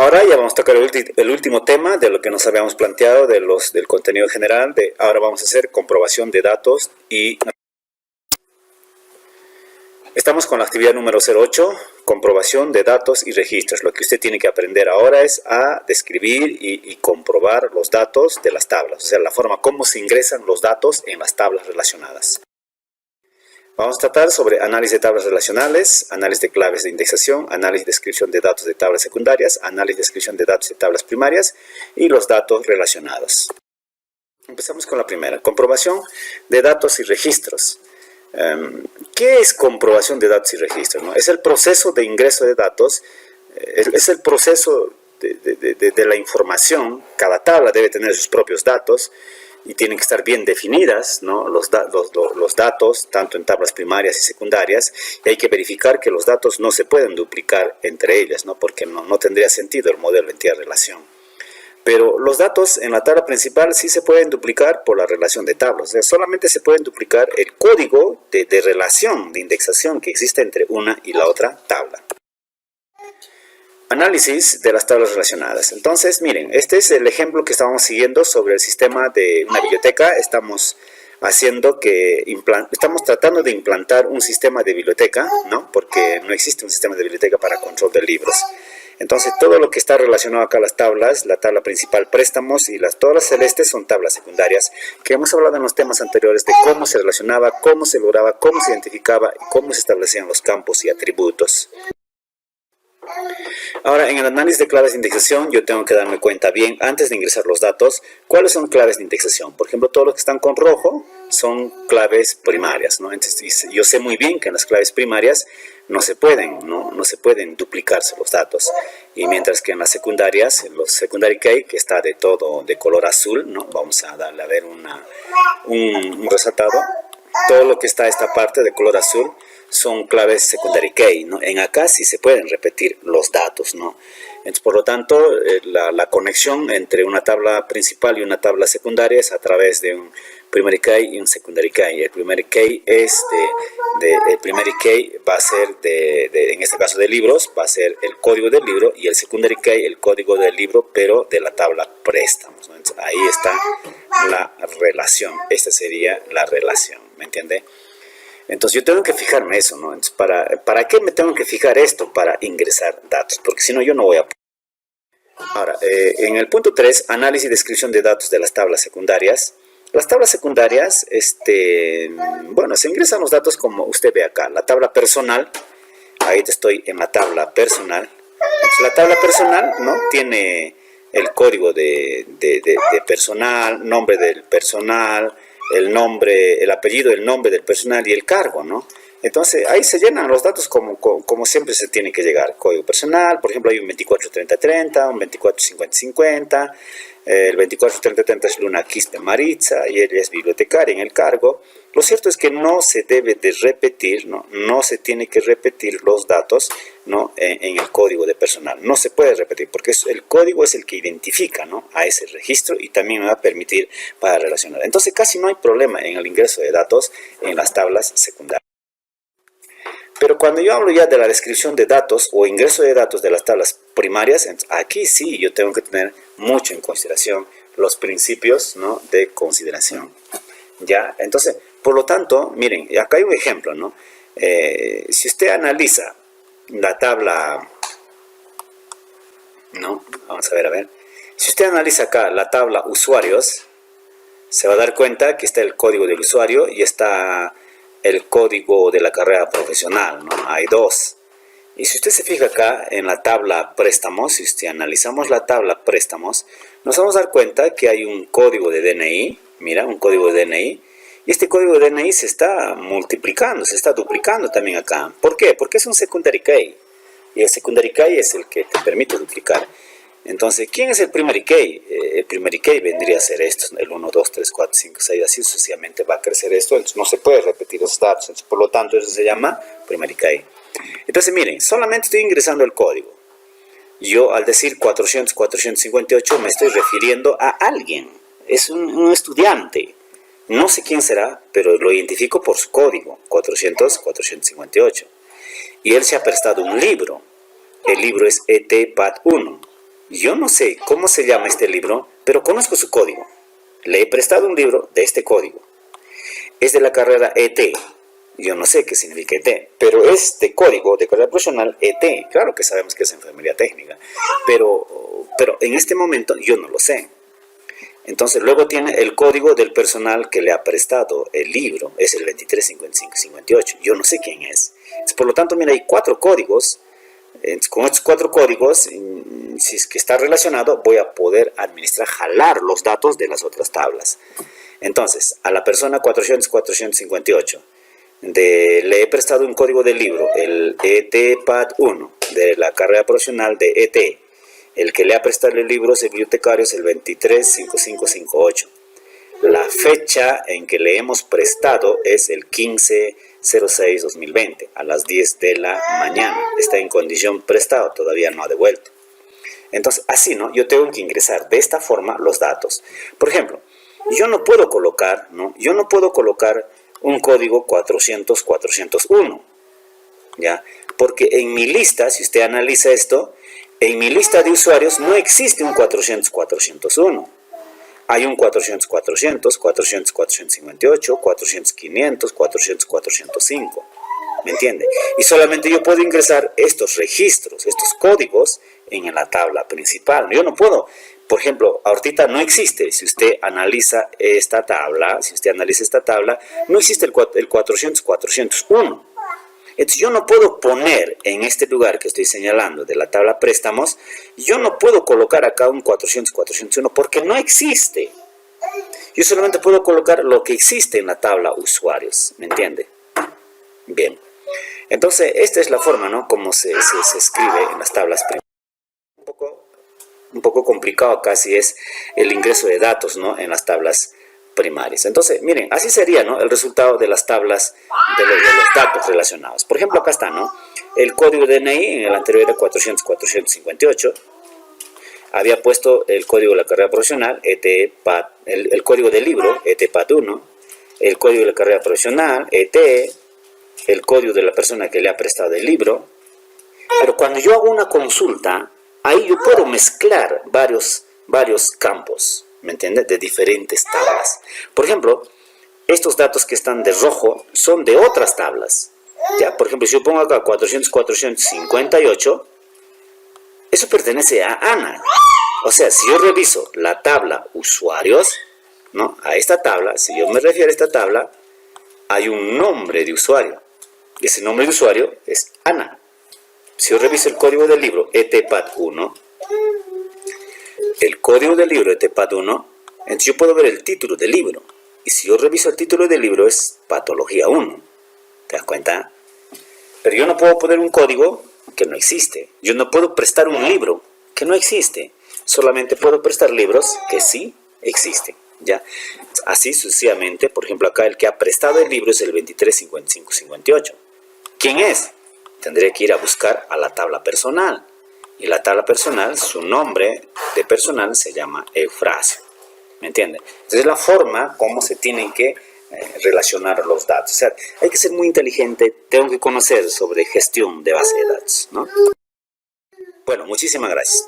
ahora ya vamos a tocar el último tema de lo que nos habíamos planteado del contenido general. Ahora vamos a hacer comprobación de datos y estamos con la actividad número 08, comprobación de datos y registros. Lo que usted tiene que aprender ahora es a describir y comprobar los datos de las tablas, o sea, la forma como se ingresan los datos en las tablas relacionadas. Vamos a tratar sobre análisis de tablas relacionales, análisis de claves de indexación, análisis de descripción de datos de tablas secundarias, análisis de descripción de datos de tablas primarias y los datos relacionados. Empezamos con la primera, comprobación de datos y registros. ¿Qué es comprobación de datos y registros? ¿No? Es el proceso de ingreso de datos, es el proceso de la información. Cada tabla debe tener sus propios datos y tienen que estar bien definidas, ¿no? los datos, tanto en tablas primarias y secundarias, y hay que verificar que los datos no se pueden duplicar entre ellas, ¿no? Porque no tendría sentido el modelo entidad-relación. Pero los datos en la tabla principal sí se pueden duplicar por la relación de tablas. O sea, solamente se pueden duplicar el código de relación, de indexación que existe entre una y la otra tabla. Análisis de las tablas relacionadas. Entonces, miren, este es el ejemplo que estábamos siguiendo sobre el sistema de una biblioteca. Estamos tratando de implantar un sistema de biblioteca, ¿no? Porque no existe un sistema de biblioteca para control de libros. Entonces, todo lo que está relacionado acá a las tablas, la tabla principal préstamos y todas las celestes son tablas secundarias, que hemos hablado en los temas anteriores de cómo se relacionaba, cómo se lograba, cómo se identificaba y cómo se establecían los campos y atributos. Ahora, en el análisis de claves de indexación, yo tengo que darme cuenta bien, antes de ingresar los datos, cuáles son claves de indexación. Por ejemplo, todos los que están con rojo son claves primarias, ¿no? Entonces, yo sé muy bien que en las claves primarias no se pueden duplicarse los datos. Y mientras que en las secundarias, los secondary key, que está de color azul, ¿no? Vamos a darle a ver un resaltado. Todo lo que está esta parte de color azul son claves secondary key, ¿no? En acá sí se pueden repetir los datos, ¿no? Entonces, por lo tanto, la conexión entre una tabla principal y una tabla secundaria es a través de un primary key y un secondary key. El primary key el primary key va a ser en este caso de libros, va a ser el código del libro, y el secondary key el código del libro, pero de la tabla préstamos, ¿no? Entonces, ahí está la relación. Esta sería la relación, ¿me entiende? Entonces yo tengo que fijarme eso, ¿no? Entonces, ¿para qué me tengo que fijar esto? Para ingresar datos, porque si no yo no voy a... Ahora, en el punto 3, análisis y descripción de datos de las tablas secundarias. Las tablas secundarias, bueno, se ingresan los datos como usted ve acá. La tabla personal, ahí estoy en la tabla personal. Entonces, la tabla personal, ¿no? Tiene el código de personal, nombre del personal, el apellido, el nombre del personal y el cargo, ¿no? Entonces, ahí se llenan los datos como siempre se tiene que llegar. Código personal, por ejemplo, hay un 243030, un 245050, el 243030 es Luna Quispe Maritza y ella es bibliotecaria en el cargo. Lo cierto es que no se debe de repetir, no se tiene que repetir los datos, ¿no? en el código de personal. No se puede repetir porque el código es el que identifica, ¿no? a ese registro y también me va a permitir para relacionar. Entonces casi no hay problema en el ingreso de datos en las tablas secundarias. Pero cuando yo hablo ya de la descripción de datos o ingreso de datos de las tablas primarias, aquí sí yo tengo que tener mucho en consideración los principios, ¿no? de consideración. ¿Ya? Entonces, por lo tanto, miren, acá hay un ejemplo, ¿no? Si usted analiza la tabla, ¿no? Vamos a ver. Si usted analiza acá la tabla usuarios, se va a dar cuenta que está el código del usuario y está el código de la carrera profesional, ¿no? Hay dos. Y si usted se fija acá en la tabla préstamos, si analizamos la tabla préstamos, nos vamos a dar cuenta que hay un código de DNI, mira, un código de DNI, y este código de DNI se está multiplicando, se está duplicando también acá. ¿Por qué? Porque es un secondary key, y el secondary key es el que te permite duplicar. Entonces, ¿quién es el primary key? El primary key vendría a ser esto, el 1, 2, 3, 4, 5, 6, así sucesivamente va a crecer esto, entonces no se puede repetir los datos, entonces, por lo tanto eso se llama primary key. Entonces miren, solamente estoy ingresando el código. Yo al decir 400, 458 me estoy refiriendo a alguien, es un estudiante. No sé quién será, pero lo identifico por su código, 400, 458. Y él se ha prestado un libro, el libro es ET-PAT 1. Yo no sé cómo se llama este libro, pero conozco su código. Le he prestado un libro de este código. Es de la carrera ET. Yo no sé qué significa ET, pero es de código de carrera profesional ET. Claro que sabemos que es enfermería técnica, pero en este momento yo no lo sé. Entonces luego tiene el código del personal que le ha prestado el libro, es el 235558. Yo no sé quién es. Por lo tanto, mira, hay 4 códigos. Con estos 4 códigos, si es que está relacionado, voy a poder administrar, jalar los datos de las otras tablas. Entonces, a la persona 400-458, le he prestado un código del libro, el ETPAD1, de la carrera profesional de ET. El que le ha prestado el libro es el bibliotecario, es el 235558. La fecha en que le hemos prestado es el 15/06/2020, a las 10 de la mañana. Está en condición prestado, todavía no ha devuelto. Entonces, así, ¿no? Yo tengo que ingresar de esta forma los datos. Por ejemplo, yo no puedo colocar, ¿no? Yo no puedo colocar un código 400-401, ¿ya? Porque en mi lista, si usted analiza esto, en mi lista de usuarios no existe un 400-401. Hay un 400-400, 400-458, 400-500, 400-405. ¿Me entiende? Y solamente yo puedo ingresar estos registros, estos códigos en la tabla principal. Yo no puedo, por ejemplo, ahorita no existe, si usted analiza esta tabla, no existe el 400-401. Entonces yo no puedo poner en este lugar que estoy señalando de la tabla préstamos, yo no puedo colocar acá un 400-401 porque no existe. Yo solamente puedo colocar lo que existe en la tabla usuarios, ¿me entiende? Bien, entonces esta es la forma, ¿no? Como se escribe en las tablas primarias. Un poco complicado casi es el ingreso de datos, ¿no? En las tablas primarias. Entonces, miren, así sería, ¿no? El resultado de las tablas de los datos relacionados. Por ejemplo, acá está, ¿no? El código de DNI, en el anterior era 400-458. Había puesto el código de la carrera profesional, ETPAD, el código del libro, ETPAD1, el código de la carrera profesional, ET, el código de la persona que le ha prestado el libro. Pero cuando yo hago una consulta, ahí yo puedo mezclar varios campos, ¿me entiendes? De diferentes tablas. Por ejemplo, estos datos que están de rojo son de otras tablas. ¿Ya? Por ejemplo, si yo pongo acá 400-458, eso pertenece a Ana. O sea, si yo reviso la tabla usuarios, ¿no? A esta tabla, si yo me refiero a esta tabla, hay un nombre de usuario. Y ese nombre de usuario es Ana. Si yo reviso el código del libro ETPAD1, entonces yo puedo ver el título del libro. Y si yo reviso el título del libro es Patología 1. ¿Te das cuenta? Pero yo no puedo poner un código que no existe. Yo no puedo prestar un libro que no existe. Solamente puedo prestar libros que sí existen. ¿Ya? Así sucesivamente. Por ejemplo, acá el que ha prestado el libro es el 235558. ¿Quién es? Tendré que ir a buscar a la tabla personal. Y la tabla personal, su nombre de personal se llama Eufrasio. ¿Me entienden? Entonces es la forma como se tienen que relacionar los datos. O sea, hay que ser muy inteligente, tengo que conocer sobre gestión de base de datos, ¿no? Bueno, muchísimas gracias.